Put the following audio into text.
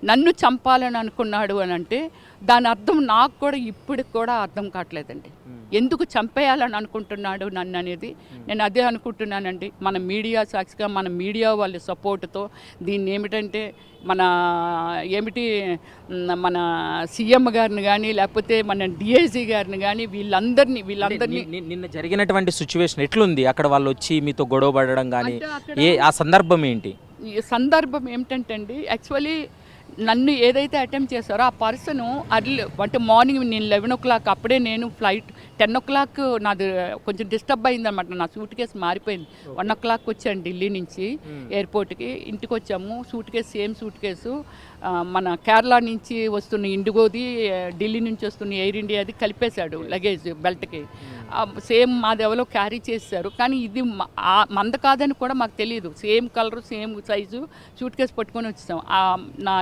నన్ను చంపాలని అనుకున్నాడు అని అంటే దాని అర్థం నాకు కూడా ఇప్పటికి కూడా అర్థం కావట్లేదండి. ఎందుకు చంపేయాలని అనుకుంటున్నాడు నన్ను అనేది నేను అదే అనుకుంటున్నానండి. మన మీడియా సాక్షిగా మన మీడియా వాళ్ళ సపోర్టుతో దీన్ని ఏమిటంటే మన సీఎం గారిని కానీ లేకపోతే మన డిఐజీ గారిని కానీ వీళ్ళందరినీ నిన్న జరిగినటువంటి సిచ్యువేషన్ ఎట్లుంది? అక్కడ వాళ్ళు వచ్చి మీతో గొడవ పడడం కానీ అంటే ఆ సందర్భం ఏంటి? ఈ సందర్భం ఏమిటంటే అండి, యాక్చువల్లీ నన్ను ఏదైతే అటెంప్ట్ చేశారో ఆ పర్సను అంటే మార్నింగ్ నేను 11 o'clock అప్పుడే నేను ఫ్లైట్ 10 o'clock నాది కొంచెం డిస్టర్బ్ అయిందన్నమాట. నా సూట్ కేసు మారిపోయింది. 1 o'clock వచ్చాను ఢిల్లీ నుంచి ఎయిర్పోర్ట్కి. ఇంటికి వచ్చాము. సేమ్ సూట్ కేసు మన కేరళ నుంచి వస్తున్న ఇండిగోది, ఢిల్లీ నుంచి వస్తున్న ఎయిర్ ఇండియాది కలిపేశాడు లగేజ్ బెల్ట్కి. సేమ్ మాది ఎవరో క్యారీ చేశారు, కానీ ఇది మంద కాదని కూడా మాకు తెలియదు. Same colour same size suit case పట్టుకొని వచ్చేసాం. నా